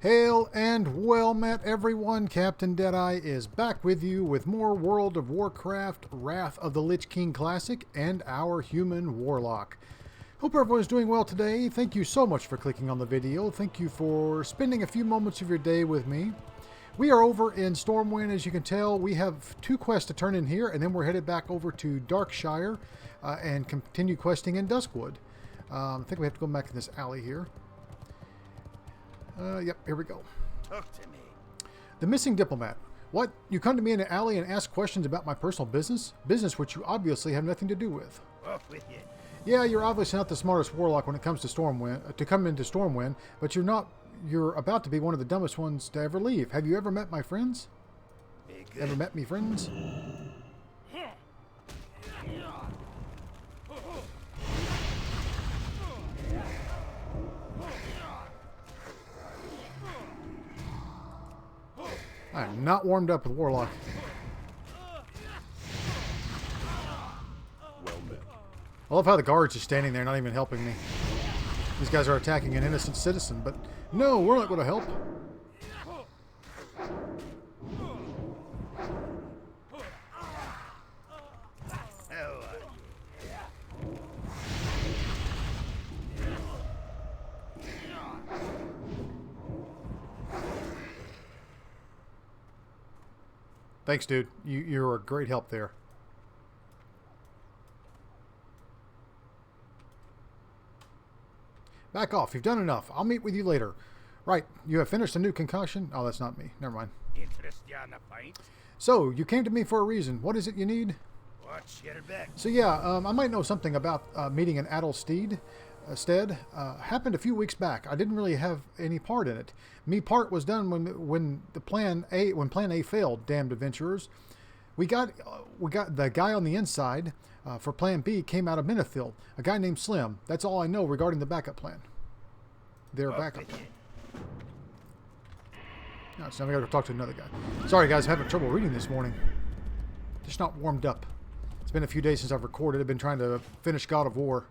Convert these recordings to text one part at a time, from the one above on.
Hail and well met, everyone. Captain Deadeye is back with you with more World of Warcraft Wrath of the Lich King Classic and our human Warlock. Hope everyone's doing well today. Thank you so much for clicking on the video. Thank you for spending a few moments of your day with me. We are over in Stormwind, as you can tell. We have 2 quests to turn in here, and then we're headed back over to Darkshire and continue questing in Duskwood. I think we have to go back in this alley here. Yep, here we go. Talk to me. The missing diplomat. What? You come to me in an alley and ask questions about my personal business? Business which you obviously have nothing to do with. Off with you. Yeah, you're obviously not the smartest warlock when it comes to Stormwind, to come into Stormwind, but you're about to be one of the dumbest ones to ever leave. Have you ever met my friends? Ever met me friends? I am not warmed up with Warlock. Well met. I love how the guards are standing there not even helping me. These guys are attacking an innocent citizen, but no, we're not going to help. Thanks, dude. You're a great help there. Back off. You've done enough. I'll meet with you later. Right. You have finished a new concoction? Oh, that's not me. Never mind. Interest you on the fight? So, you came to me for a reason. What is it you need? Watch your back. So, yeah, I might know something about meeting an Adelstead. Happened a few weeks back. I didn't really have any part in it. Me part was done when Plan A failed. Damned adventurers. We got the guy on the inside for Plan B came out of Menethil. A guy named Slim. That's all I know regarding the backup plan. Their backup plan. No, so now we got to talk to another guy. Sorry guys, I'm having trouble reading this morning. Just not warmed up. It's been a few days since I've recorded. I've been trying to finish God of War.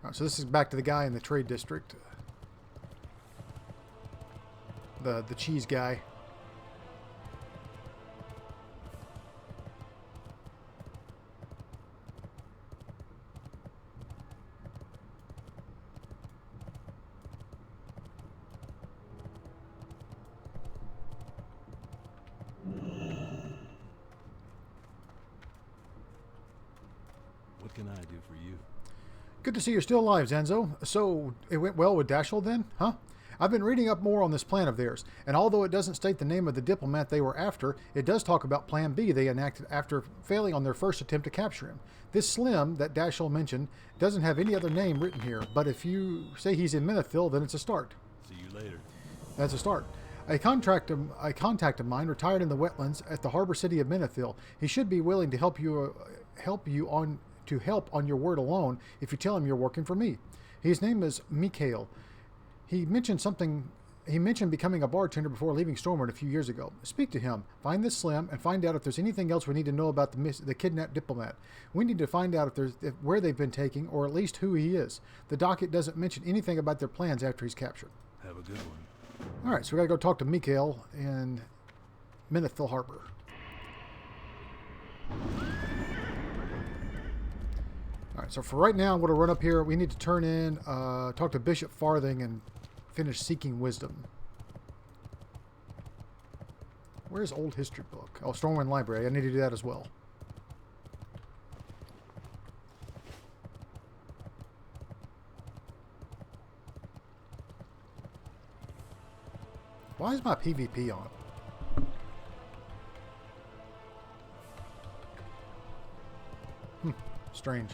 Alright, so this is back to the guy in the trade district. The cheese guy. What can I do for you? Good to see you're still alive, Zenzo. So, it went well with Dashel then, huh? I've been reading up more on this plan of theirs, and although it doesn't state the name of the diplomat they were after, it does talk about Plan B they enacted after failing on their first attempt to capture him. This Slim that Dashel mentioned doesn't have any other name written here, but if you say he's in Menethil, then it's a start. See you later. That's a start. A contact of mine retired in the wetlands at the harbor city of Menethil. He should be willing to help on your word alone if you tell him you're working for me. His name is Mikhail. He mentioned becoming a bartender before leaving Stormwind a few years ago. Speak to him, find this Slim, and find out if there's anything else we need to know about the kidnapped diplomat. We need to find out where they've been taking, or at least who he is. The docket doesn't mention anything about their plans after he's captured. Have a good one. Alright, so we gotta go talk to Mikhail in Menethil Harbor. Alright, so for right now, I'm going to run up here. We need to turn in, talk to Bishop Farthing and finish Seeking Wisdom. Where's Old History Book? Oh, Stormwind Library. I need to do that as well. Why is my PvP on? Strange.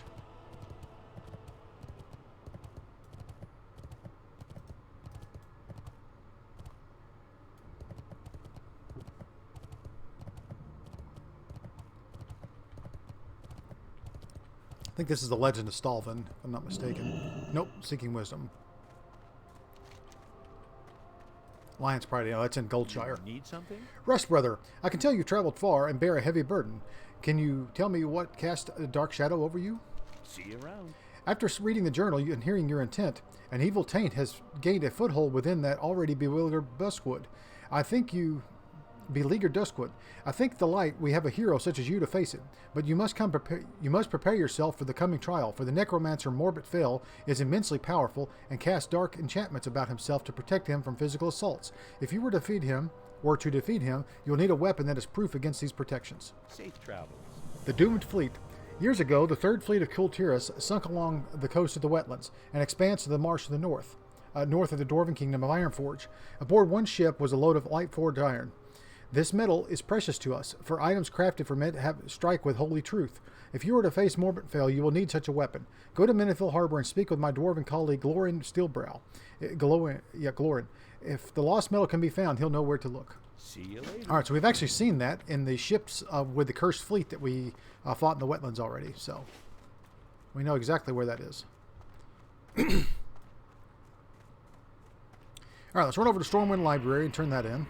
I think this is the Legend of Stalvan, if I'm not mistaken. Nope, Seeking Wisdom. Lion's Pride, that's in Goldshire. Need something? Rest, brother. I can tell you traveled far and bear a heavy burden. Can you tell me what cast a dark shadow over you? See you around. After reading the journal and hearing your intent, an evil taint has gained a foothold within that already bewildered Duskwood. I think you... Beleaguered Duskwood. I think the light we have a hero such as you to face it, but you must prepare yourself for the coming trial, for the necromancer Morbent Fel is immensely powerful and casts dark enchantments about himself to protect him from physical assaults. If you were to defeat him, you'll need a weapon that is proof against these protections. Safe travels. The Doomed Fleet. Years ago, the Third Fleet of Kultiras sunk along the coast of the wetlands, an expanse of the marsh to the north of the Dwarven Kingdom of Ironforge. Aboard one ship was a load of light forged iron. This metal is precious to us, for items crafted from it strike with holy truth. If you were to face Morbent Fel, you will need such a weapon. Go to Menethil Harbor and speak with my dwarven colleague Glorin Steelbrow. Glorin. If the lost metal can be found, he'll know where to look. See you later. All right, so we've actually seen that in the ships with the Cursed Fleet that we fought in the wetlands already, so we know exactly where that is. All right, let's run over to Stormwind Library and turn that in.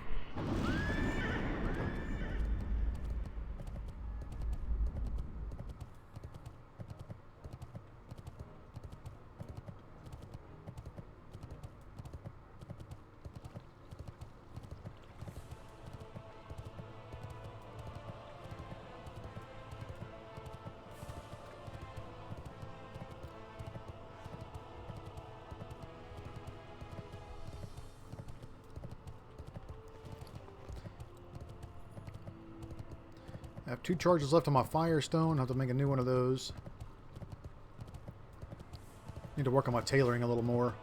I have 2 charges left on my Firestone. I'll have to make a new one of those. Need to work on my tailoring a little more.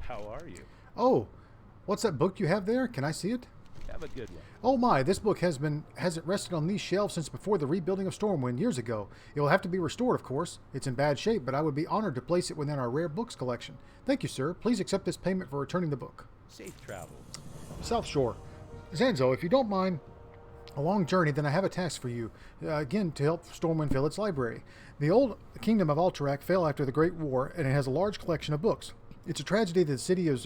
How are you? Oh, what's that book you have there? Can I see it? Have a good one. Oh my, this book hasn't rested on these shelves since before the rebuilding of Stormwind years ago. It will have to be restored, of course. It's in bad shape, but I would be honored to place it within our rare books collection. Thank you, sir. Please accept this payment for returning the book. Safe travels. South Shore. Zanzo, if you don't mind a long journey, then I have a task for you. Again, to help Stormwind fill its library. The old kingdom of Alterac fell after the Great War, and it has a large collection of books. It's a tragedy that the city is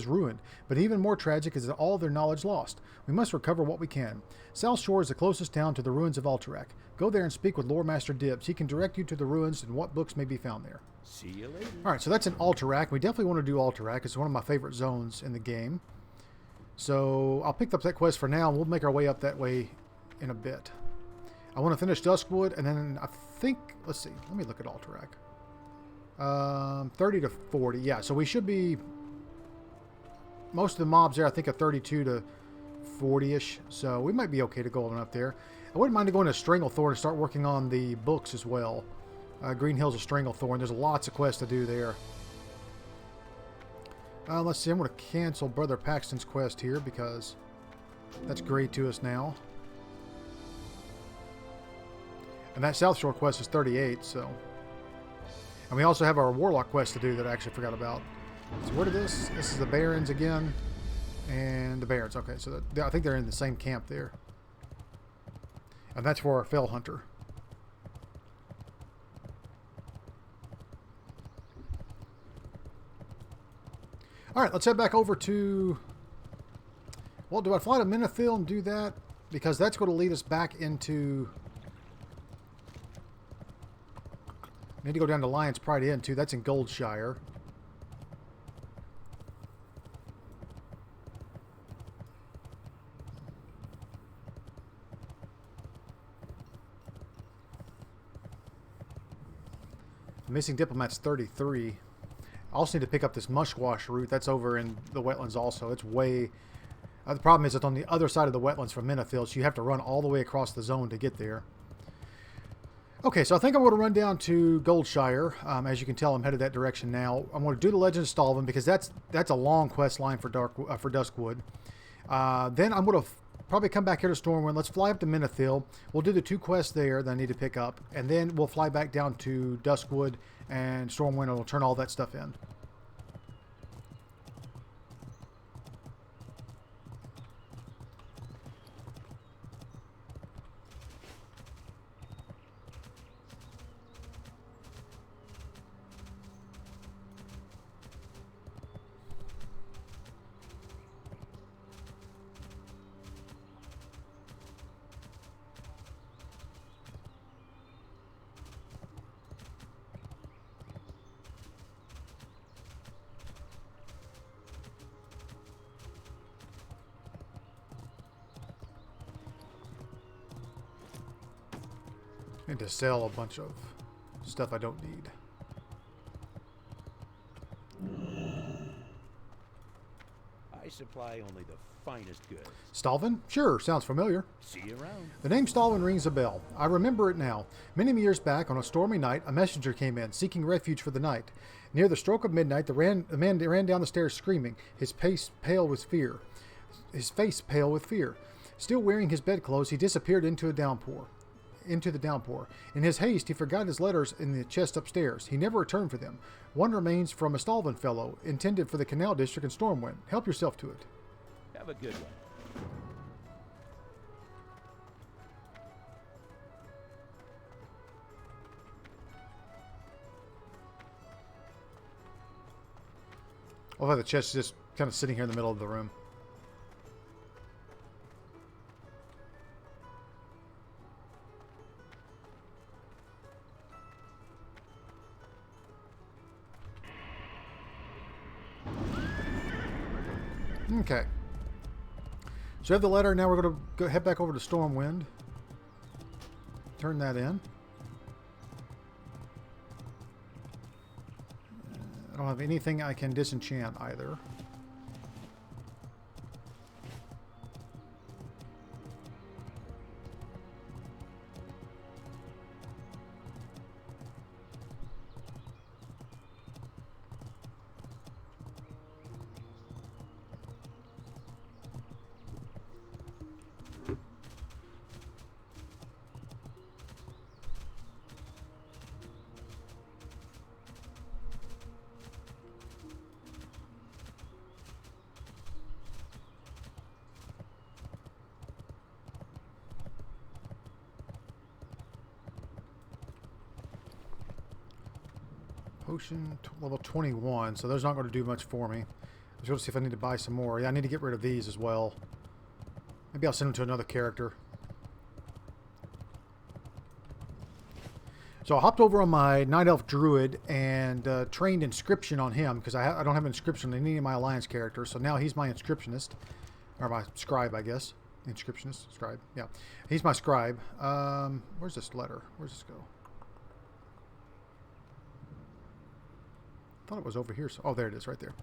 ruined, but even more tragic is that all their knowledge lost. We must recover what we can. South Shore is the closest town to the ruins of Alterac. Go there and speak with Lore Master Dibbs. He can direct you to the ruins and what books may be found there. See you later. All right, so that's in Alterac. We definitely want to do Alterac. It's one of my favorite zones in the game. So I'll pick up that quest for now, and we'll make our way up that way in a bit. I want to finish Duskwood, and then I think, let's see, let me look at Alterac. 30 to 40, yeah, so we should be, most of the mobs there I think are 32 to 40-ish, so we might be okay to go on up there. I wouldn't mind going to Stranglethorn and start working on the books as well. Green Hills of Stranglethorn, there's lots of quests to do there. Let's see, I'm going to cancel Brother Paxton's quest here because that's great to us now. And that South Shore quest is 38, so... And we also have our Warlock quest to do that I actually forgot about. So what is this? This is the Barrens again. And the Barrens. Okay, so I think they're in the same camp there. And that's for our Fell Hunter. Alright, let's head back over to... Well, do I fly to Menethil and do that? Because that's going to lead us back into... I need to go down to Lion's Pride Inn, too. That's in Goldshire. Missing Diplomat's 33. I also need to pick up this Mushwash route. That's over in the wetlands also. It's way... the problem is it's on the other side of the wetlands from Menethil, so you have to run all the way across the zone to get there. Okay, so I think I'm going to run down to Goldshire. As you can tell, I'm headed that direction now. I'm going to do the Legend of Stalvan because that's a long quest line for Duskwood. Then I'm going to Probably come back here to Stormwind. Let's fly up to Menethil. We'll do the 2 quests there that I need to pick up. And then we'll fly back down to Duskwood and Stormwind, and we'll turn all that stuff in. And to sell a bunch of stuff I don't need. I supply only the finest goods. Stalvan? Sure, sounds familiar. See you around. The name Stalvan rings a bell. I remember it now. Many years back, on a stormy night, a messenger came in, seeking refuge for the night. Near the stroke of midnight, the man ran down the stairs screaming, his face pale with fear. Still wearing his bedclothes, he disappeared into the downpour. In his haste, he forgot his letters in the chest upstairs. He never returned for them. One remains from a Stalvan fellow, intended for the Canal District in Stormwind. Help yourself to it. Have a good one. I'll have the chest just kind of sitting here in the middle of the room. Okay. So I have the letter. Now we're going to head back over to Stormwind. Turn that in. I don't have anything I can disenchant either. Potion level 21, so those aren't going to do much for me. I was going to see if I need to buy some more. Yeah, I need to get rid of these as well. Maybe I'll send them to another character. So I hopped over on my Night Elf Druid and trained Inscription on him because I don't have Inscription on any of my Alliance characters. So now he's my Inscriptionist. Or my Scribe, I guess. Inscriptionist? Scribe. Yeah. He's my Scribe. Where's this letter? Where's this go? I thought it was over here. So, oh, there it is, right there.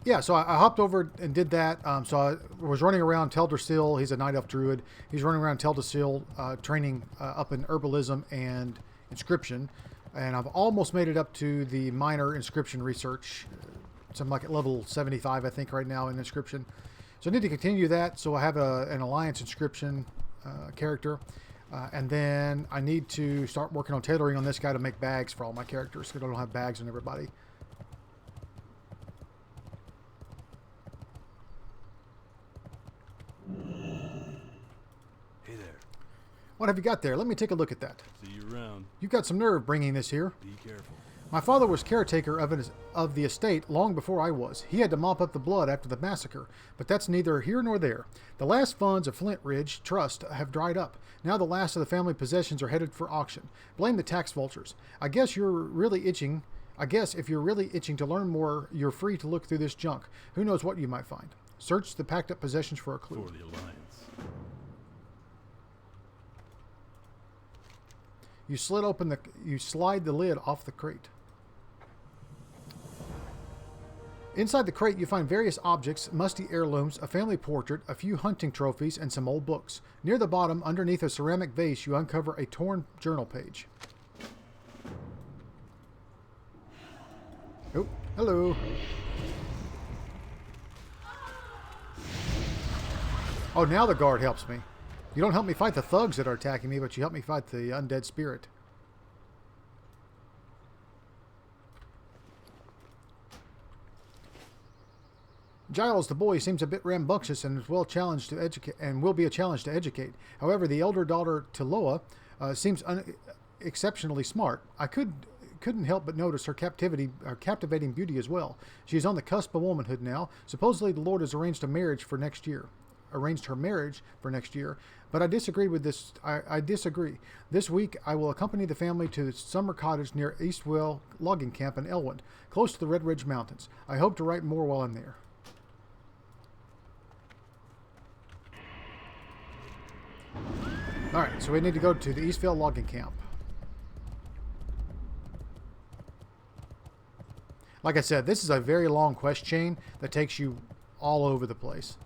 Yeah, so I hopped over and did that. So I was running around Teldrassil. He's a Night Elf Druid. He's running around Teldrassil, training up in Herbalism and Inscription. And I've almost made it up to the minor Inscription research. So I'm like at level 75, I think, right now in Inscription. So I need to continue that. So I have an Alliance Inscription character. And then I need to start working on tailoring on this guy to make bags for all my characters, because I don't have bags on everybody. Hey there. What have you got there? Let me take a look at that. See you around. You've got some nerve bringing this here. Be careful. My father was caretaker of the estate long before I was. He had to mop up the blood after the massacre, but that's neither here nor there. The last funds of Flint Ridge Trust have dried up. Now the last of the family possessions are headed for auction. Blame the tax vultures. I guess if you're really itching to learn more, you're free to look through this junk. Who knows what you might find. Search the packed up possessions for a clue. For the Alliance. You slide the lid off the crate. Inside the crate, you find various objects, musty heirlooms, a family portrait, a few hunting trophies, and some old books. Near the bottom, underneath a ceramic vase, you uncover a torn journal page. Oh, hello. Oh, now the guard helps me. You don't help me fight the thugs that are attacking me, but you help me fight the undead spirit. Giles, the boy, seems a bit rambunctious and is well challenged to educate, and will be a challenge to educate. However, the elder daughter, Tiloa, seems exceptionally smart. I couldn't help but notice her captivating beauty as well. She is on the cusp of womanhood now. Supposedly, the Lord has arranged her marriage for next year, but I disagree with this. I disagree. This week, I will accompany the family to the summer cottage near Eastwell logging camp in Elwyn, close to the Red Ridge Mountains. I hope to write more while I'm there. Alright, so we need to go to the Eastvale logging camp. Like I said, this is a very long quest chain that takes you all over the place.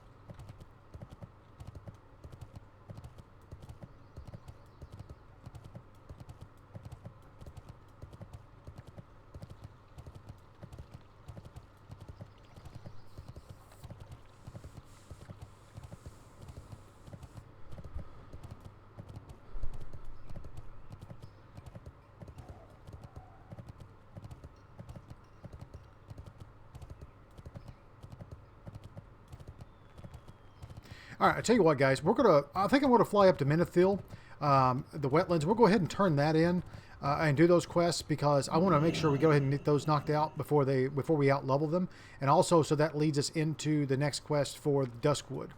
All right, I tell you what, guys, I think I'm gonna fly up to Menethil, the wetlands. We'll go ahead and turn that in and do those quests because I want to make sure we go ahead and get those knocked out before we out level them, and also so that leads us into the next quest for Duskwood.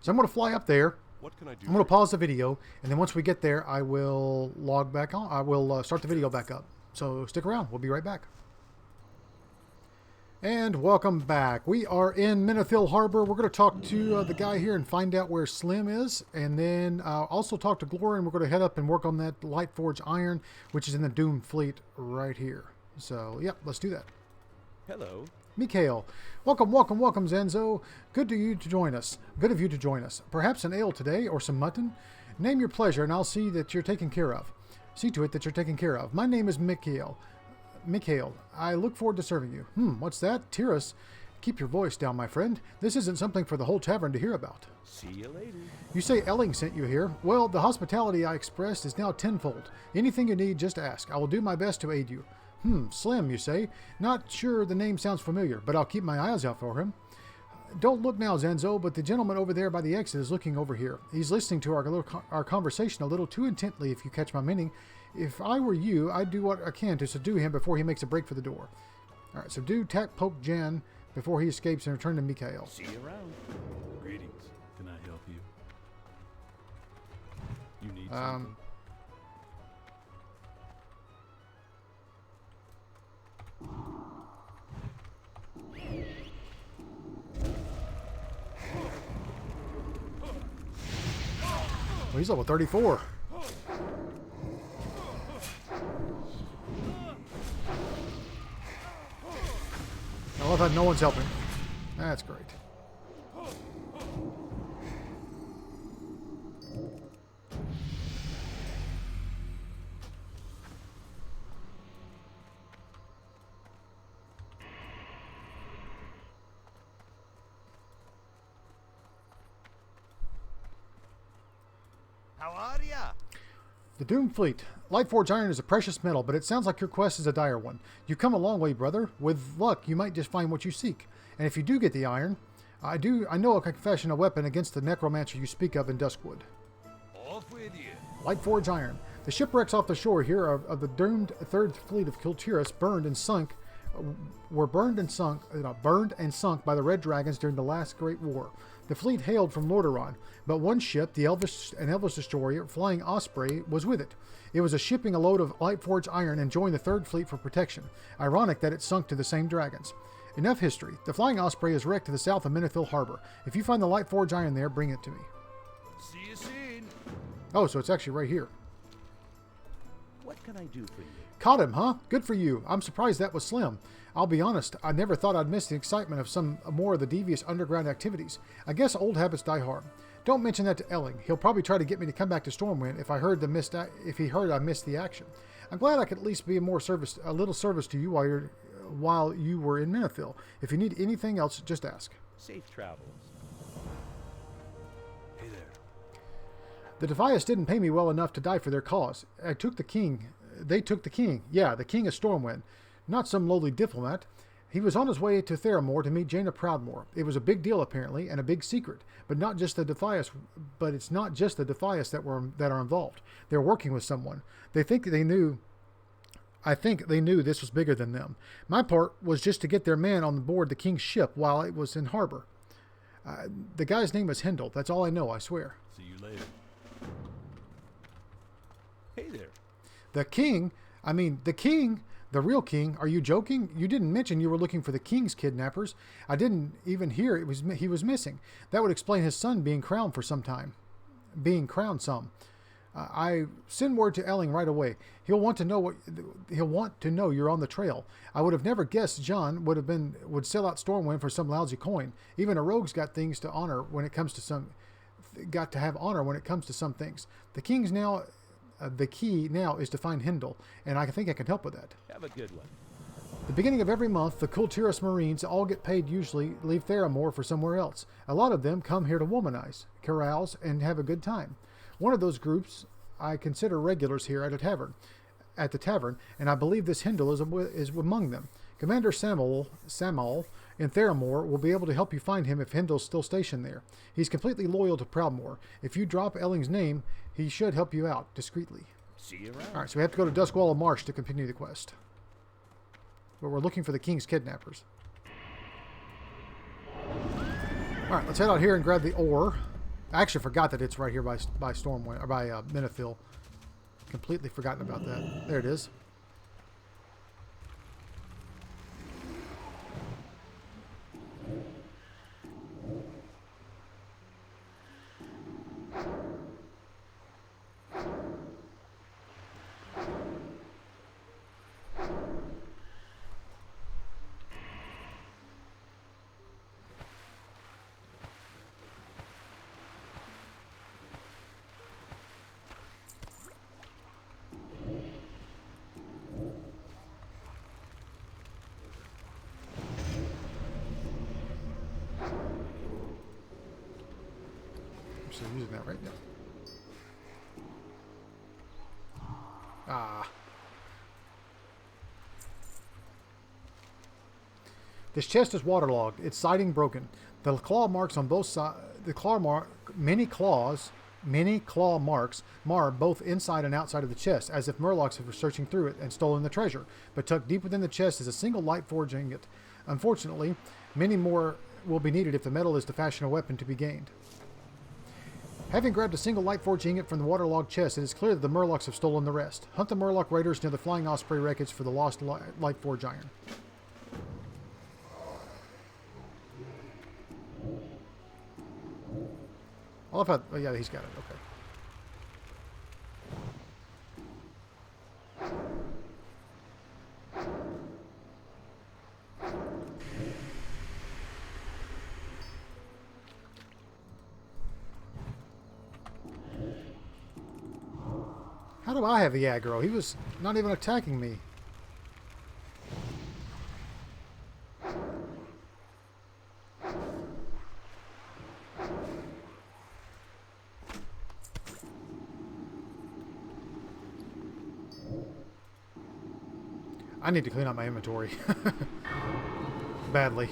So I'm gonna fly up there. What can I do? I'm gonna pause the video, and then once we get there, I will log back on. I will start the video back up. So stick around. We'll be right back. And welcome back. We are in Menethil Harbor. We're going to talk to the guy here and find out where Slim is. And then also talk to Glory, and we're going to head up and work on that Lightforge Iron, which is in the Doom Fleet right here. So, yep, let's do that. Hello. Mikhail. Welcome, welcome, welcome, Zenzo. Good of you to join us. Perhaps an ale today or some mutton? Name your pleasure, and I'll see that you're taken care of. See to it that you're taken care of. My name is Mikhail. I look forward to serving you. What's that? Tyrus, keep your voice down, my friend. This isn't something for the whole tavern to hear about. See you later. You say Elling sent you here. Well, the hospitality I expressed is now tenfold. Anything you need, just ask. I will do my best to aid you. Slim, you say? Not sure the name sounds familiar, but I'll keep my eyes out for him. Don't look now, Zenzo, but the gentleman over there by the exit is looking over here. He's listening to our conversation a little too intently, if you catch my meaning. If I were you, I'd do what I can to subdue him before he makes a break for the door. All right, subdue, tack, poke Jan before he escapes and return to Mikhail. See you around. Greetings. Can I help you? You need something? Well, he's level 34. I love how no one's helping. That's great. How are ya? The Doom Fleet. Lightforge Iron is a precious metal, but it sounds like your quest is a dire one. You've come a long way, brother. With luck, you might just find what you seek. And if you do get the iron, I know I can fashion a weapon against the necromancer you speak of in Duskwood. Off with you. Lightforge Iron. The shipwrecks off the shore here of the doomed Third Fleet of Kiltirus were burned and sunk by the Red Dragons during the last Great War. The fleet hailed from Lordaeron, but one ship, the Elvish destroyer Flying Osprey, was with it. It was shipping a load of Lightforge Iron and joined the Third Fleet for protection. Ironic that it sunk to the same dragons. Enough history. The Flying Osprey is wrecked to the south of Menethil Harbor. If you find the Lightforge Iron there, bring it to me. See you soon. Oh, so it's actually right here. What can I do for you? Caught him, huh? Good for you. I'm surprised that was Slim. I'll be honest, I never thought I'd miss the excitement of some more of the devious underground activities. I guess old habits die hard. Don't mention that to Elling. He'll probably try to get me to come back to Stormwind if he heard I missed the action. I'm glad I could at least be a little service to you while you were in Menethil. If you need anything else, just ask. Safe travels. The Defias didn't pay me well enough to die for their cause. I took the king. They took the king. Yeah, the king of Stormwind. Not some lowly diplomat. He was on his way to Theramore to meet Jaina Proudmoore. It was a big deal, apparently, and a big secret. But not just the Defias. But it's not just the Defias that are involved. They're working with someone. They think they knew. I think they knew this was bigger than them. My part was just to get their man on board the king's ship while it was in harbor. The guy's name was Hindle. That's all I know, I swear. See you later. Hey there. The king? I mean, the king? The real king? Are you joking? You didn't mention you were looking for the king's kidnappers. I didn't even hear he was missing. That would explain his son being crowned for some time. Being crowned some. I send word to Elling right away. He'll want to know you're on the trail. I would have never guessed John would sell out Stormwind for some lousy coin. Even a rogue's got things to honor when it comes to some. Got to have honor when it comes to some things. The key now is to find Hindle, and I think I can help with that. Have a good one. The beginning of every month, the Kultiras Marines all get paid, usually leave Theramore for somewhere else. A lot of them come here to womanize, carouse, and have a good time. One of those groups I consider regulars here at the tavern, and I believe this Hindle is among them. Commander Samuel in Theramore will be able to help you find him if Hindle's still stationed there. He's completely loyal to Proudmoore. If you drop Elling's name, he should help you out discreetly. See you around. All right, so we have to go to Duskwall Marsh to continue the quest. But we're looking for the king's kidnappers. All right, let's head out here and grab the ore. I actually forgot that it's right here by Stormwind or by Menethil. Completely forgotten about that. There it is. I'm using that right now. This chest is waterlogged. Its siding broken. The claw marks on both sides. Many claw marks mar both inside and outside of the chest, as if Murlocs were searching through it and stolen the treasure. But tucked deep within the chest is a single light forge ingot. Unfortunately, many more will be needed if the metal is to fashion a weapon to be gained. Having grabbed a single light forge ingot from the waterlogged chest, it is clear that the Murlocs have stolen the rest. Hunt the Murloc raiders near the Flying Osprey wreckage for the lost light forge iron. I love how... Oh, yeah, he's got it. Okay. How do I have the aggro? He was not even attacking me. I need to clean out my inventory. Badly.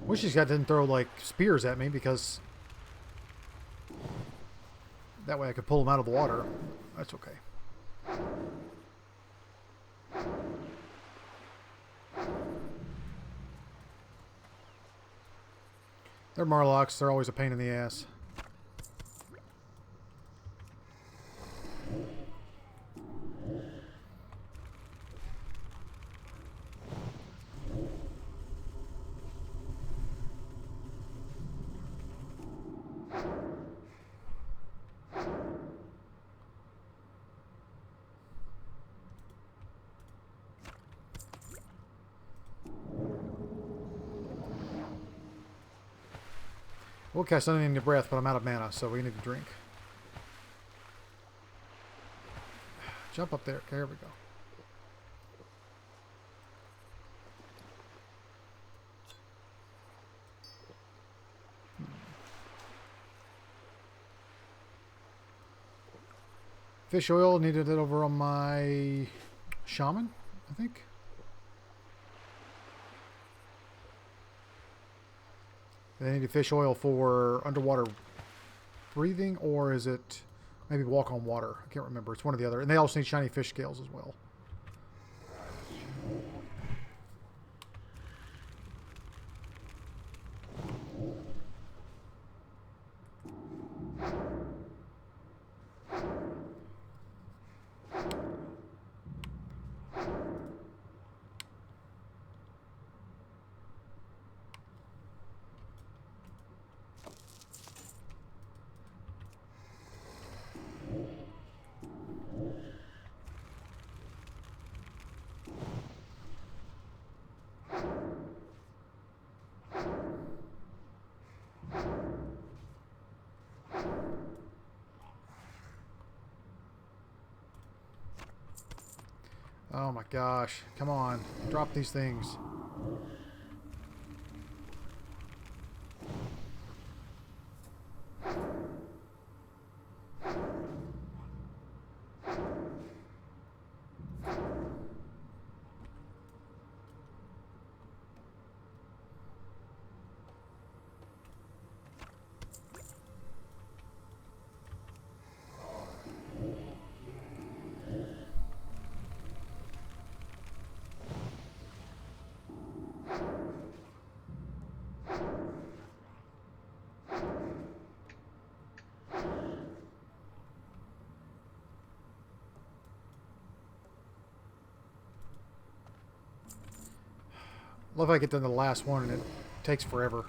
Wish these guys didn't throw, like, spears at me, because that way I could pull them out of the water. That's okay. They're Murlocs. They're always a pain in the ass. We'll cast Unending your breath, but I'm out of mana, so we need to drink. Jump up there. Okay, here we go. Fish oil, needed it over on my shaman, I think. They needed fish oil for underwater breathing, or is it maybe walk on water? I can't remember. It's one or the other. And they also need shiny fish scales as well. Oh my gosh. Come on. Drop these things. Love how I get to the last one and it takes forever.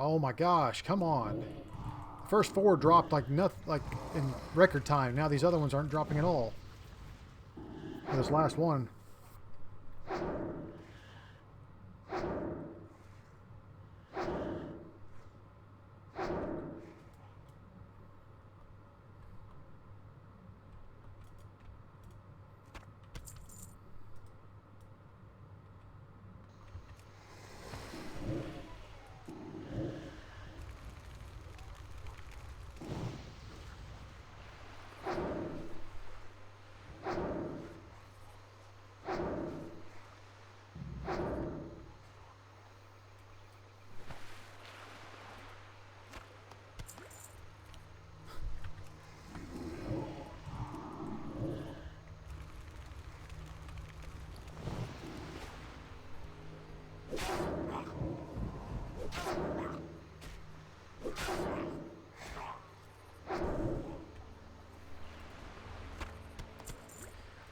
Oh my gosh, come on. First four dropped like nothing, like in record time. Now these other ones aren't dropping at all. This last one.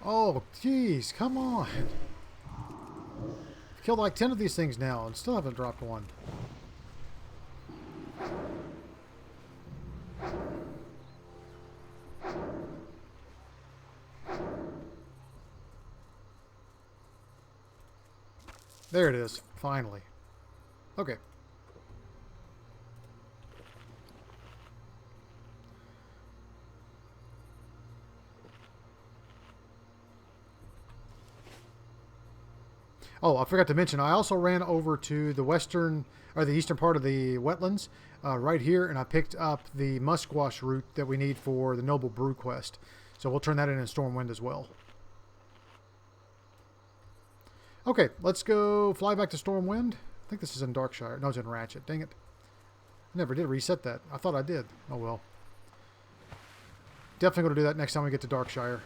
Oh, jeez, come on. I've killed like 10 of these things now and still haven't dropped one. There it is, finally. Okay. Oh, I forgot to mention, I also ran over to the western, or the eastern part of the wetlands, right here, and I picked up the musquash root that we need for the Noble Brew quest. So we'll turn that in Stormwind as well. Okay, let's go fly back to Stormwind. I think this is in Darkshire. No, it's in Ratchet. Dang it. I never did reset that. I thought I did. Oh well. Definitely going to do that next time we get to Darkshire.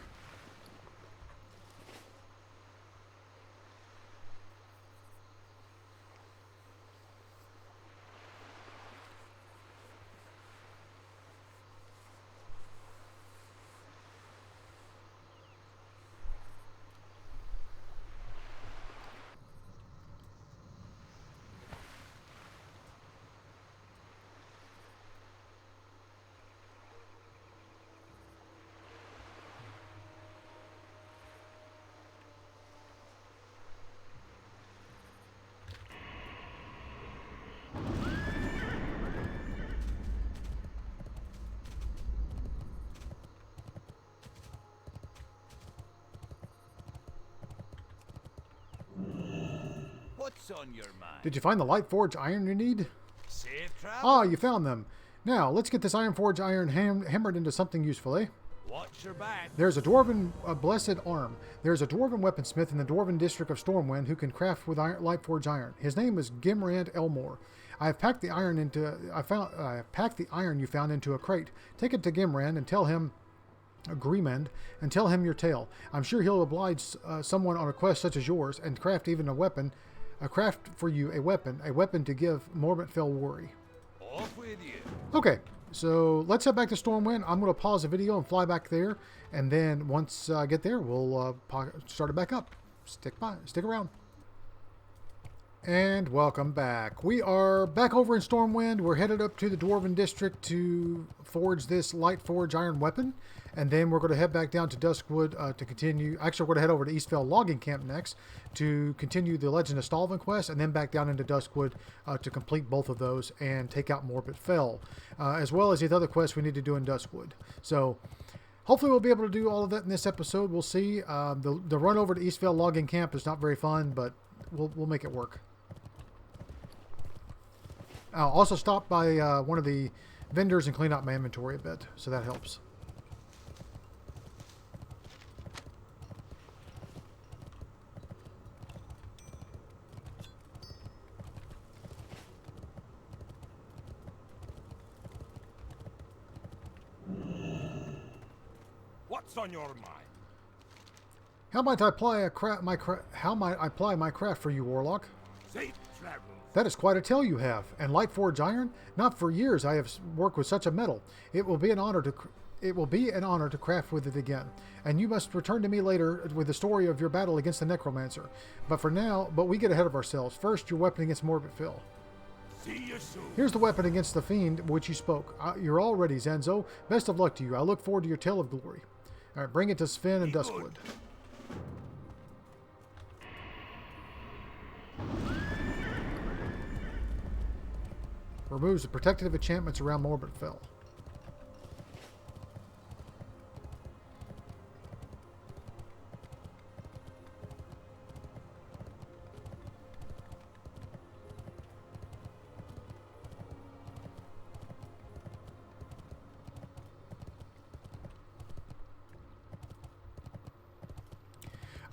What's on your mind? Did you find the Lightforge iron you need? Safe travel? Ah, you found them. Now, let's get this Ironforge iron hammered into something useful, eh? Watch your back. There's a dwarven blessed arm. There's a dwarven weaponsmith in the dwarven district of Stormwind who can craft with Lightforge iron. His name is Gimrand Elmore. I have packed the iron you found into a crate. Take it to Gimrand and tell him Grimand and tell him your tale. I'm sure he'll oblige someone on a quest such as yours and craft even a weapon. Craft for you a weapon to give Morbent Fel worry. Off with you. Okay, so let's head back to Stormwind. I'm going to pause the video and fly back there, and then once I get there, we'll start it back up. Stick around. And welcome back. We are back over in Stormwind. We're headed up to the Dwarven District to forge this Lightforge iron weapon. And then we're going to head back down to Duskwood to continue. Actually, we're going to head over to East Fel Logging Camp next to continue the Legend of Stalvan quest. And then back down into Duskwood to complete both of those and take out Morbent Fel. As well as the other quests we need to do in Duskwood. So hopefully we'll be able to do all of that in this episode. We'll see. The run over to East Fel Logging Camp is not very fun, but we'll make it work. I'll also stop by one of the vendors and clean out my inventory a bit, so that helps. What's on your mind? How might I apply my craft for you, Warlock? Safe travel. That is quite a tale you have. And Lightforge iron? Not for years I have worked with such a metal. It will be an honor to craft with it again. And you must return to me later with the story of your battle against the necromancer. But we get ahead of ourselves. First, your weapon against Morbent Fel. See you soon. Here's the weapon against the fiend which you spoke. You're all ready, Zanzo. Best of luck to you. I look forward to your tale of glory. All right, bring it to Sven and Duskwood. Removes the protective enchantments around Morbent Fel.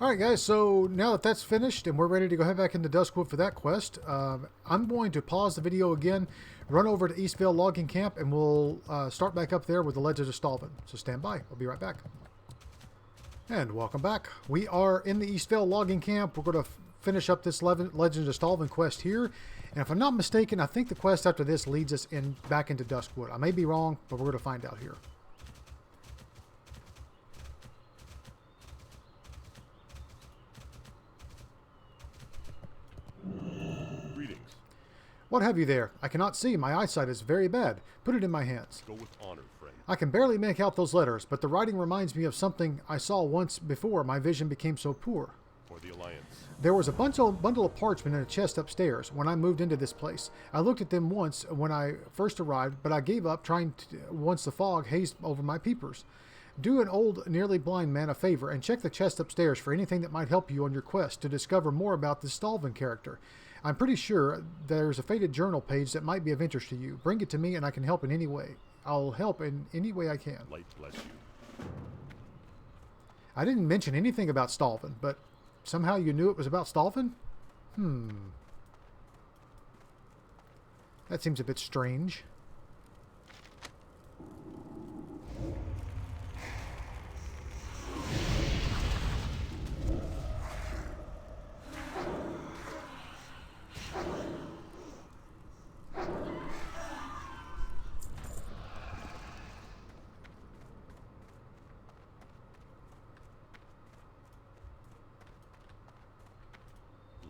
Alright guys, so now that that's finished and we're ready to go head back into Duskwood for that quest, I'm going to pause the video again, run over to East Fel Logging Camp, and we'll start back up there with the Legend of Stalvan. So stand by, I'll be right back. And welcome back. We are in the East Fel Logging Camp. We're going to finish up this Legend of Stalvan quest here. And if I'm not mistaken, I think the quest after this leads us back into Duskwood. I may be wrong, but we're going to find out here. What have you there? I cannot see. My eyesight is very bad. Put it in my hands. Go with honor, friend. I can barely make out those letters, but the writing reminds me of something I saw once before my vision became so poor. For the Alliance. There was a bundle of parchment in a chest upstairs when I moved into this place. I looked at them once when I first arrived, but I gave up once the fog hazed over my peepers. Do an old, nearly blind man a favor and check the chest upstairs for anything that might help you on your quest to discover more about the Stalvan character. I'm pretty sure there's a faded journal page that might be of interest to you. Bring it to me and I can help in any way. I'll help in any way I can. Light bless you. I didn't mention anything about Stalvan, but somehow you knew it was about Stalvan? That seems a bit strange.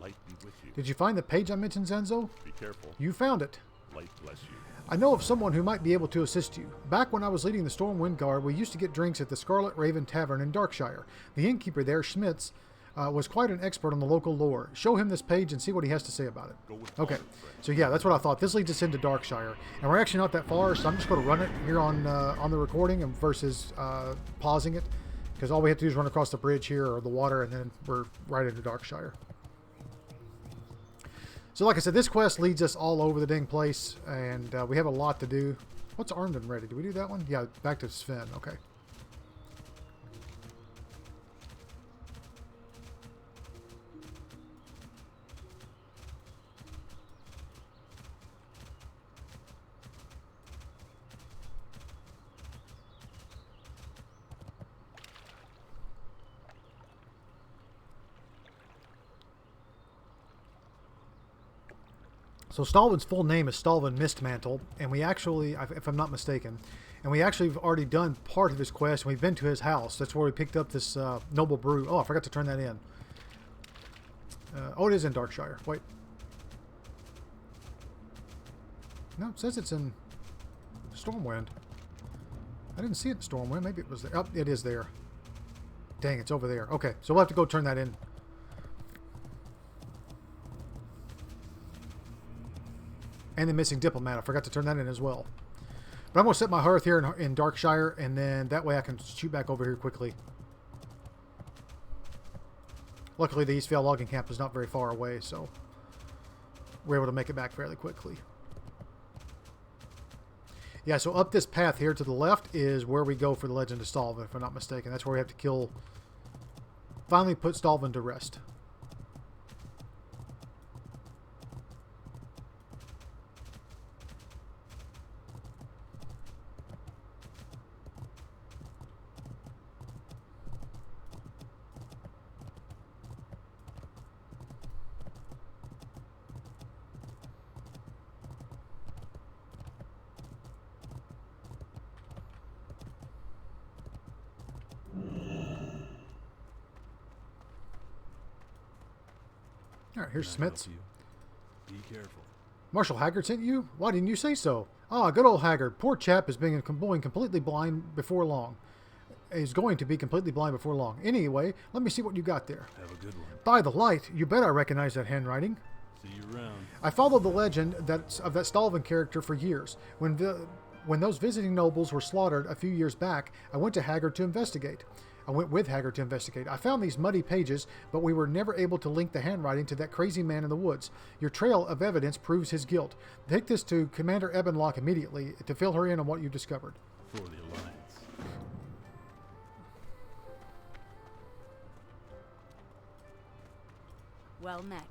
Light be with you. Did you find the page I mentioned, Zenzo? Be careful. You found it. Light bless you. I know of someone who might be able to assist you. Back when I was leading the Stormwind Guard, we used to get drinks at the Scarlet Raven Tavern in Darkshire. The innkeeper there, Schmitz, was quite an expert on the local lore. Show him this page and see what he has to say about it. Go with Okay, honor, friend. so yeah, that's what I thought. This leads us into Darkshire, and we're actually not that far, so I'm just going to run it here on the recording and versus pausing it, because all we have to do is run across the bridge here or the water, and then we're right into Darkshire. So like I said, this quest leads us all over the dang place, and we have a lot to do. What's armed and ready? Did we do that one? Yeah, back to Sven. Okay. So Stalvan's full name is Stalvan Mistmantle, and we actually, if I'm not mistaken, and we actually have already done part of his quest, and we've been to his house. That's where we picked up this noble brew. Oh, I forgot to turn that in. Oh, it is in Darkshire. Wait. No, it says it's in Stormwind. I didn't see it in Stormwind. Maybe it was there. Oh, it is there. Dang, it's over there. Okay, so we'll have to go turn that in. And the missing diplomat. I forgot to turn that in as well. But I'm going to set my hearth here in Darkshire, and then that way I can shoot back over here quickly. Luckily, the East Vale logging camp is not very far away, so we're able to make it back fairly quickly. Yeah, so up this path here to the left is where we go for the Legend of Stalvan, if I'm not mistaken. That's where we have to kill... Finally put Stalvan to rest. Alright, here's Can I help Smith's. you? Be careful. Marshal Haggard sent you? Why didn't you say so? Ah, good old Haggard. Poor chap is being completely blind before long. Is going to be completely blind before long. Anyway, let me see what you got there. Have a good one. By the light, you bet I recognize that handwriting. See you around. I followed the legend of that Stalvan character for years. When those visiting nobles were slaughtered a few years back, I went to Haggard to investigate. I went with Haggard to investigate. I found these muddy pages, but we were never able to link the handwriting to that crazy man in the woods. Your trail of evidence proves his guilt. Take this to Commander Ebbenlock immediately to fill her in on what you discovered. For the Alliance. Well met.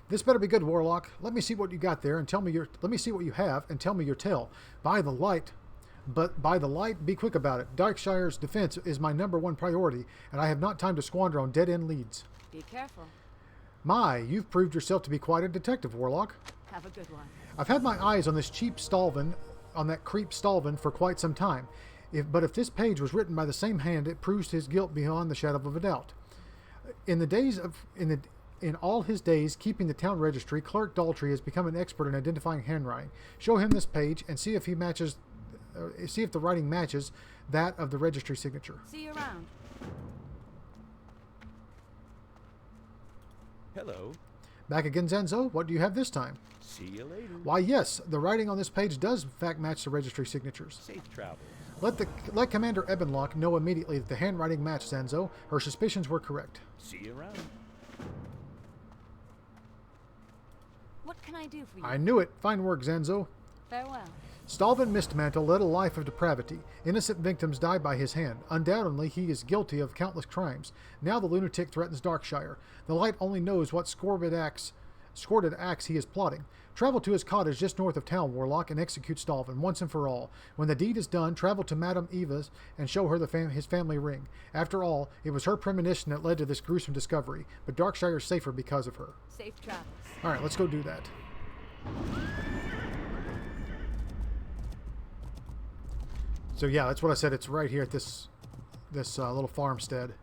This better be good, Warlock. Let me see what you got there and tell me your. Let me see what you have and tell me your tale. By the light. But by the light, be quick about it. Darkshire's defense is my #1 priority, and I have not time to squander on dead-end leads. Be careful. My, you've proved yourself to be quite a detective, Warlock. Have a good one. I've had my eyes on this cheap Stalvan, on that creep Stalvan, for quite some time. But if this page was written by the same hand, it proves his guilt beyond the shadow of a doubt. In all his days keeping the town registry, Clerk Daltrey has become an expert in identifying handwriting. Show him this page and see if he matches. See if the writing matches that of the registry signature. See you around. Hello. Back again, Zenzo? What do you have this time? See you later. Why, yes, the writing on this page does in fact match the registry signatures. Safe travel. Let Commander Ebbenlock know immediately that the handwriting matched, Zenzo. Her suspicions were correct. See you around. What can I do for you? I knew it. Fine work, Zenzo. Farewell. Stalvan Mistmantle led a life of depravity. Innocent victims died by his hand. Undoubtedly, he is guilty of countless crimes. Now the lunatic threatens Darkshire. The light only knows what sordid acts he is plotting. Travel to his cottage just north of town, Warlock, and execute Stalvan once and for all. When the deed is done, travel to Madame Eva's and show her his family ring. After all, it was her premonition that led to this gruesome discovery, but Darkshire is safer because of her. Safe travels. All right, let's go do that. So yeah, that's what I said. It's right here at this little farmstead.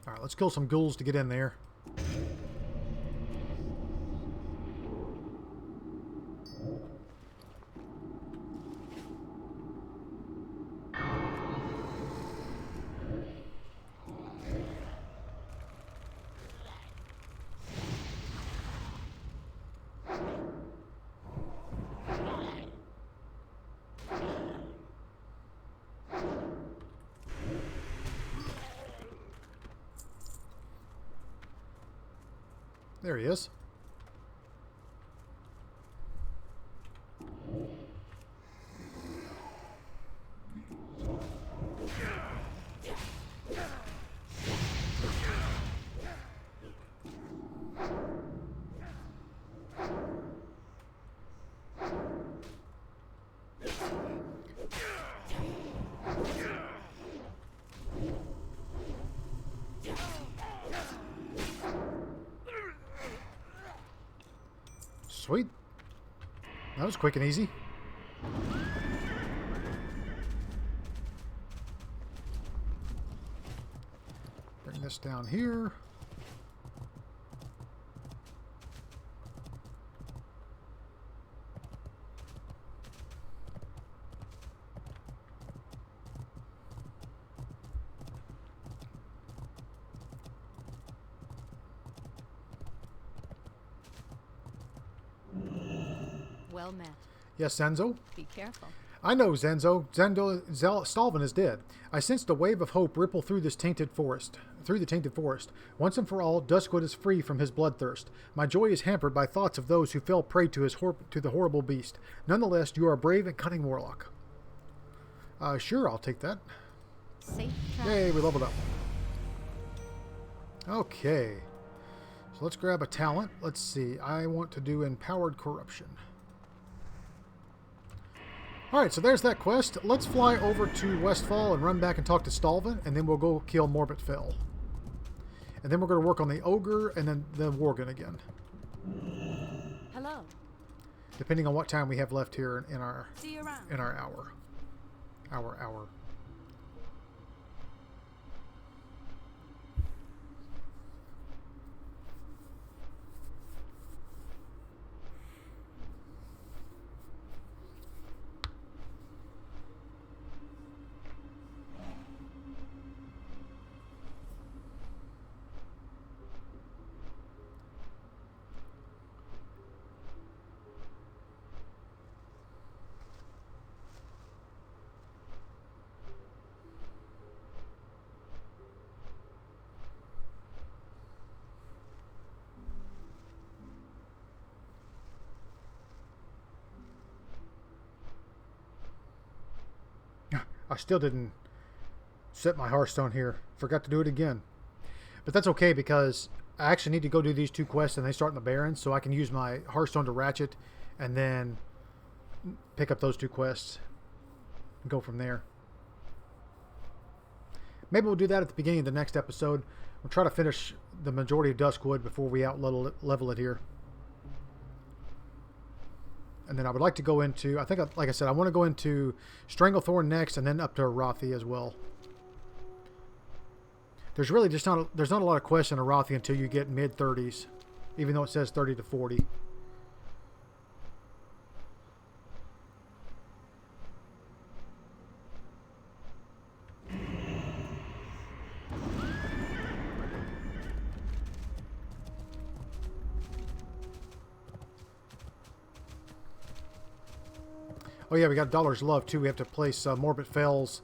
All right, let's kill some ghouls to get in there. There he is. Sweet. That was quick and easy. Bring this down here. Well met. Yes, Zenzo. Be careful. I know, Zenzo. Stalvan is dead. I sensed a wave of hope ripple through this tainted forest. Once and for all, Duskwood is free from his bloodthirst. My joy is hampered by thoughts of those who fell prey to the horrible beast. Nonetheless, you are a brave and cunning warlock. Sure, I'll take that. Safe travel. Yay, we leveled up. Okay. So let's grab a talent. Let's see. I want to do Empowered Corruption. Alright, so there's that quest. Let's fly over to Westfall and run back and talk to Stalvan, and then we'll go kill Morbent Fel. And then we're going to work on the Ogre and then the Worgen again. Hello. Depending on what time we have left here in our See you around. hour. Hour. I still didn't set my Hearthstone here. Forgot to do it again. But that's okay because I actually need to go do these two quests and they start in the Barrens, so I can use my Hearthstone to ratchet and then pick up those two quests and go from there. Maybe we'll do that at the beginning of the next episode. We'll try to finish the majority of Duskwood before we out-level it here. And then I would like to go into, I think, like I said, I want to go into Stranglethorn next and then up to Arathi as well. There's really just there's not a lot of quests in Arathi until you get mid-30s, even though it says 30 to 40. Oh yeah, we got Dollar's Love too. We have to place Morbent Fel's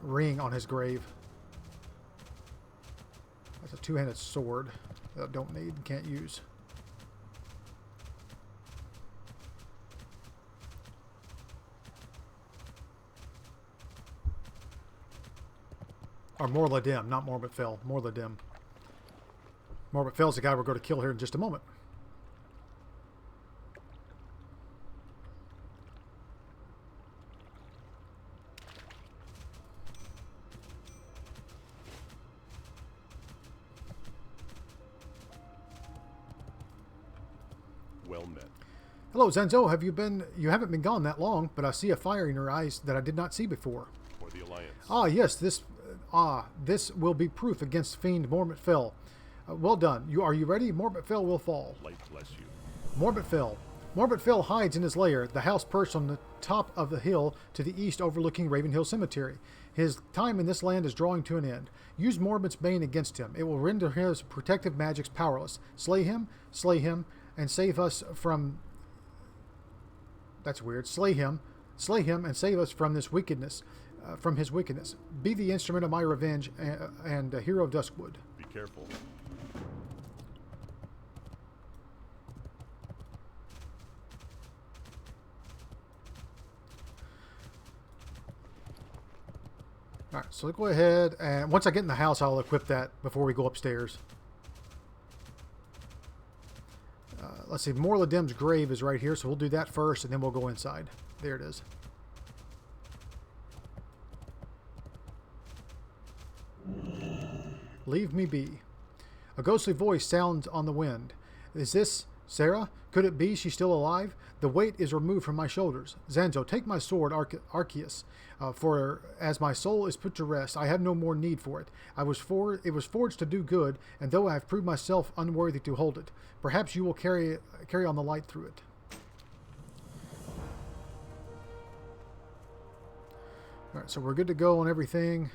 ring on his grave. That's a two-handed sword that I don't need, can't use. Or Morladim, not Morbent Fel. Morladim. Morbent Fel's the guy we're going to kill here in just a moment. Well met. Hello, Zenzo. You haven't been gone that long, but I see a fire in your eyes that I did not see before. For the Alliance. Ah, yes, this will be proof against Fiend Morbent Fel. Well done. Are you ready? Morbent Fel will fall. Light bless you. Morbent Fel. Morbent Fel hides in his lair, the house perched on the top of the hill to the east overlooking Ravenhill Cemetery. His time in this land is drawing to an end. Use Morbent's Bane against him. It will render his protective magics powerless. Slay him, and save us from... That's weird. Slay him, and save us from this wickedness, from his wickedness. Be the instrument of my revenge and a hero of Duskwood. careful. Alright, so go ahead, and once I get in the house, I'll equip that before we go upstairs. Let's see, Morladim's grave is right here, so we'll do that first, and then we'll go inside. There it is. Leave me be. A ghostly voice sounds on the wind. Is this Sarah? Could it be she's still alive? The weight is removed from my shoulders. Zanzo, take my sword, Arceus, for as my soul is put to rest, I have no more need for it. It was forged to do good, and though I have proved myself unworthy to hold it, perhaps you will carry on the light through it. All right, so we're good to go on everything.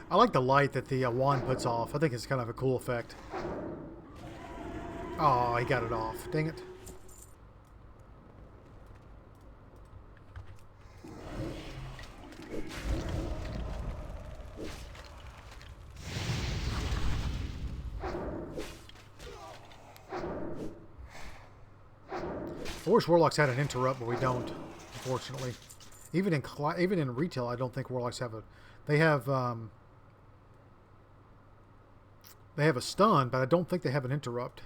I like the light that the wand puts off. I think it's kind of a cool effect. Oh, he got it off. Dang it. I wish Warlocks had an interrupt, but we don't, unfortunately. Even in retail, I don't think Warlocks have a... They have a stun, but I don't think they have an interrupt.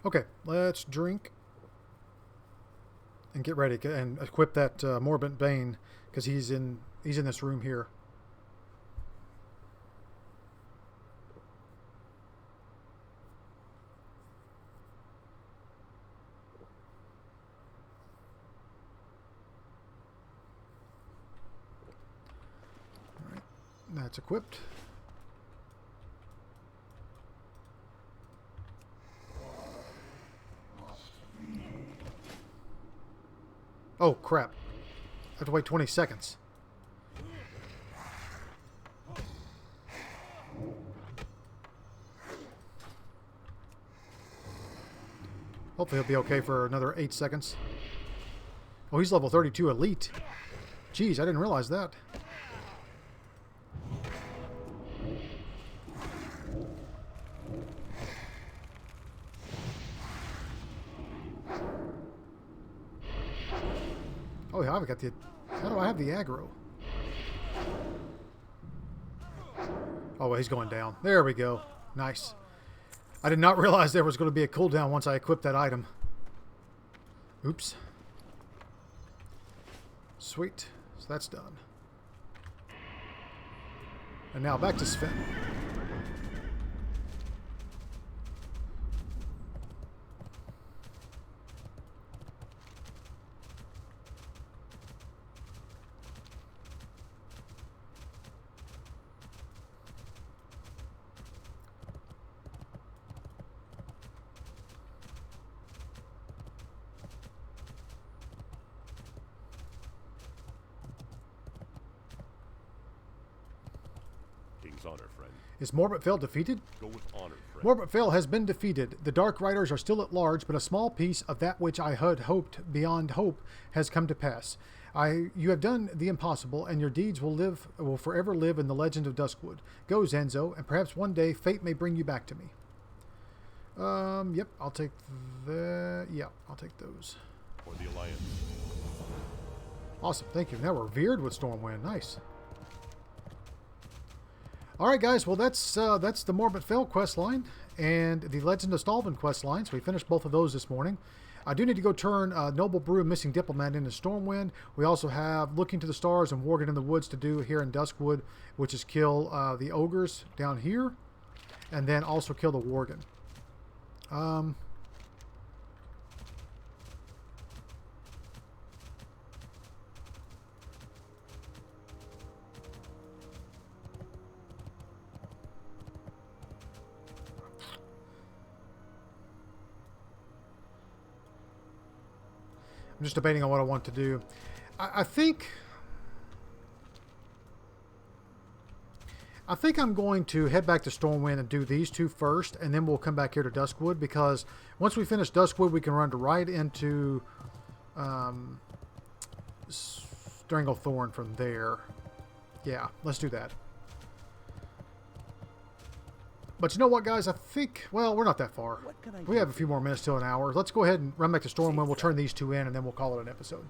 Okay, let's drink and get ready and equip that Morbent Bane, because he's in this room here. All right, that's equipped. Oh, crap. I have to wait 20 seconds. Hopefully he'll be okay for another 8 seconds. Oh, he's level 32 elite. Jeez, I didn't realize that. Oh, yeah, I've got the... How do I have the aggro? Oh, well, he's going down. There we go. Nice. I did not realize there was going to be a cooldown once I equipped that item. Oops. Sweet. So that's done. And now back to Sven. King's honor, friend. Is Morbent Fel defeated? Go with honor, friend. Morbent Fel has been defeated. The Dark Riders are still at large, but a small piece of that which I had hoped beyond hope has come to pass. You have done the impossible, and your deeds will forever live in the legend of Duskwood. Go, Zenzo, and perhaps one day fate may bring you back to me. Yep, I'll take that. Yeah, I'll take those. For the Alliance. Awesome, thank you. Now we're veered with Stormwind. Nice. All right, guys. Well, that's the Morbent Fel questline and the Legend of Stalvan questline. So we finished both of those this morning. I do need to go turn Noble Brew and Missing Diplomat into Stormwind. We also have Looking to the Stars and Working in the Woods to do here in Duskwood, which is kill the ogres down here, and then also kill the Worgen. I'm just debating on what I want to do. I think I'm going to head back to Stormwind and do these two first, and then we'll come back here to Duskwood, because once we finish Duskwood, we can run right into Stranglethorn from there. Yeah, let's do that. But you know what, guys? I think, well, we're not that far. We have a few more minutes till an hour. Let's go ahead and run back to Stormwind. We'll turn these two in, and then we'll call it an episode.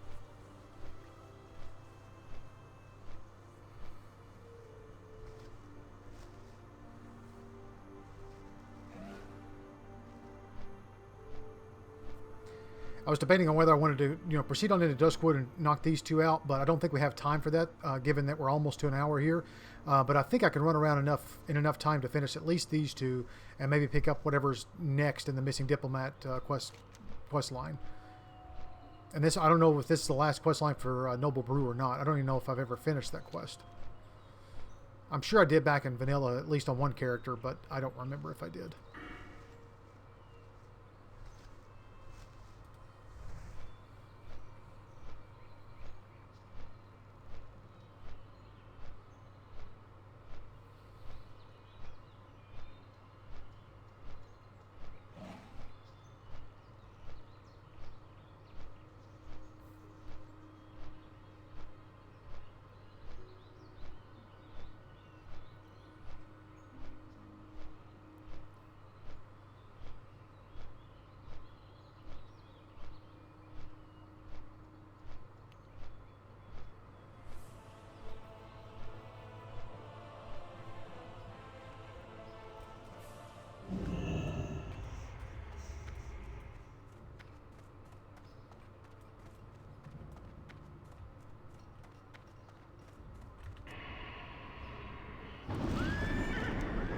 I was debating on whether I wanted to, proceed on into Duskwood and knock these two out, but I don't think we have time for that, given that we're almost to an hour here. But I think I can run around in enough time to finish at least these two, and maybe pick up whatever's next in the Missing Diplomat quest line. And this, I don't know if this is the last quest line for Noble Brew or not. I don't even know if I've ever finished that quest. I'm sure I did back in vanilla, at least on one character, but I don't remember if I did.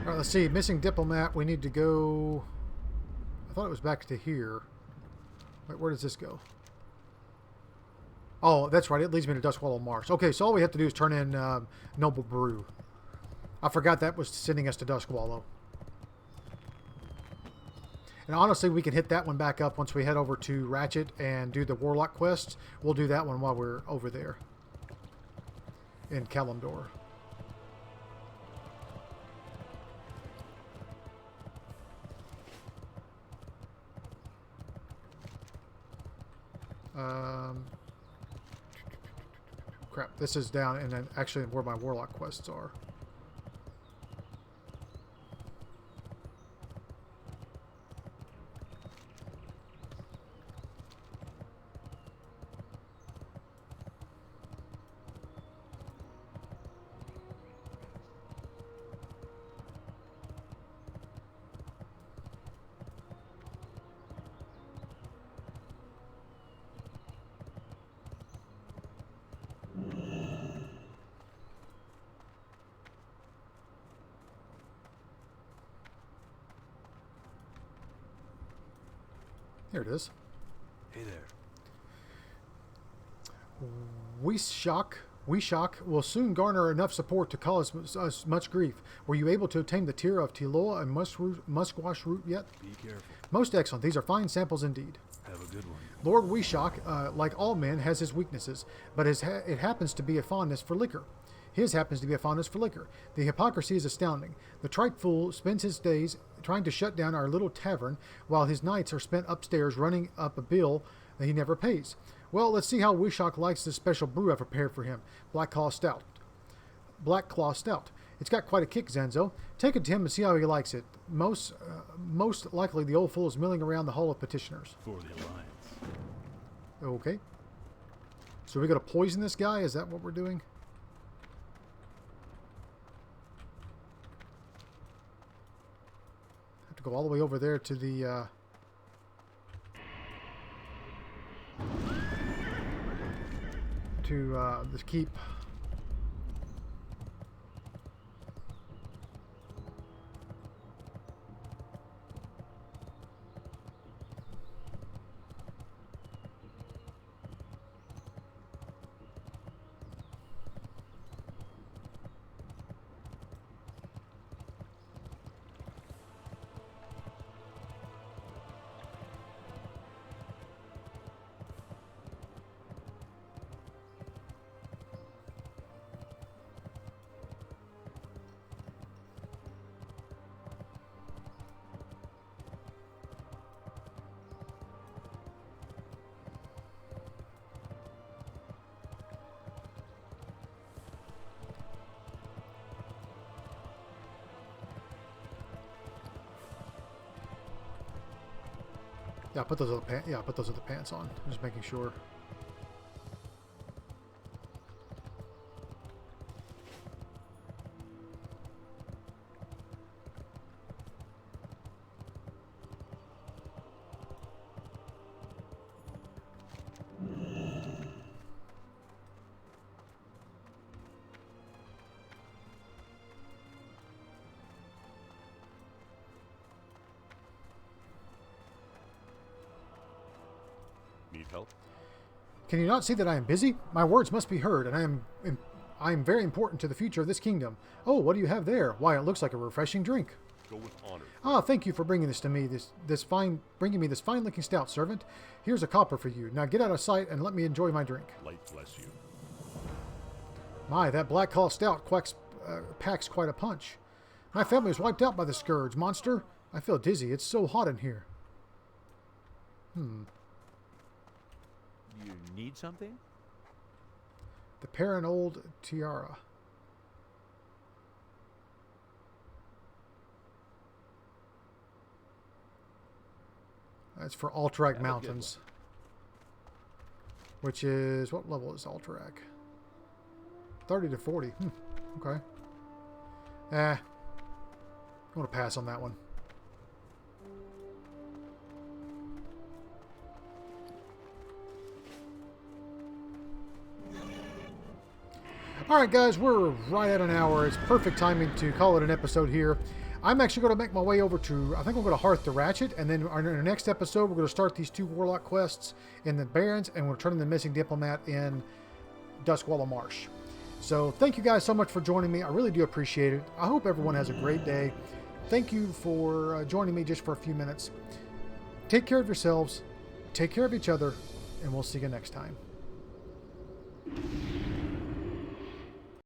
All right, let's see. Missing Diplomat, we need to go... I thought it was back to here. Wait, where does this go? Oh, that's right. It leads me to Duskwallow Marsh. Okay, so all we have to do is turn in Noble Brew. I forgot that was sending us to Duskwallow. And honestly, we can hit that one back up once we head over to Ratchet and do the Warlock quests. We'll do that one while we're over there in Kalimdor. Crap, this is down and then actually where my Warlock quests are. Here it is. Hey there. We shock will soon garner enough support to cause us much grief. Were you able to obtain the tier of Tiloa and Musquash root yet? Be careful. Most excellent. These are fine samples indeed. Have a good one. Lord Weeshock, like all men, has his weaknesses, but it happens to be a fondness for liquor. His happens to be a fondness for liquor. The hypocrisy is astounding. The trite fool spends his days trying to shut down our little tavern, while his nights are spent upstairs running up a bill that he never pays. Well, let's see how Wishock likes this special brew I prepared for him. Black Claw Stout. It's got quite a kick, Zenzo. Take it to him and see how he likes it. Most likely the old fool is milling around the Hall of Petitioners. For the Alliance. Okay. So we got to poison this guy? Is that what we're doing? Have to go all the way over there to the... the keep. Yeah, put those other pants on. Just making sure. Need help? Can you not see that I am busy? My words must be heard, and I am very important to the future of this kingdom. Oh, what do you have there? Why, it looks like a refreshing drink. Go with honor. Ah, thank you for bringing this to me. Bringing me this fine-looking stout, servant. Here's a copper for you. Now get out of sight and let me enjoy my drink. Light bless you. My, that Black Claw Stout packs quite a punch. My family was wiped out by the scourge, monster. I feel dizzy. It's so hot in here. You need something? The Perrin Old Tiara. That's for Alterac Mountains. Which is... What level is Alterac? 30 to 40. Okay. I'm going to pass on that one. Alright guys, we're right at an hour. It's perfect timing to call it an episode here. I'm actually going to make my way over to, I think we're going to Hearth the Ratchet, and then in our next episode we're going to start these 2 Warlock quests in the Barrens, and we're turning the Missing Diplomat in Duskwood Marsh. So thank you guys so much for joining me. I really do appreciate it. I hope everyone has a great day. Thank you for joining me just for a few minutes. Take care of yourselves, take care of each other, and we'll see you next time.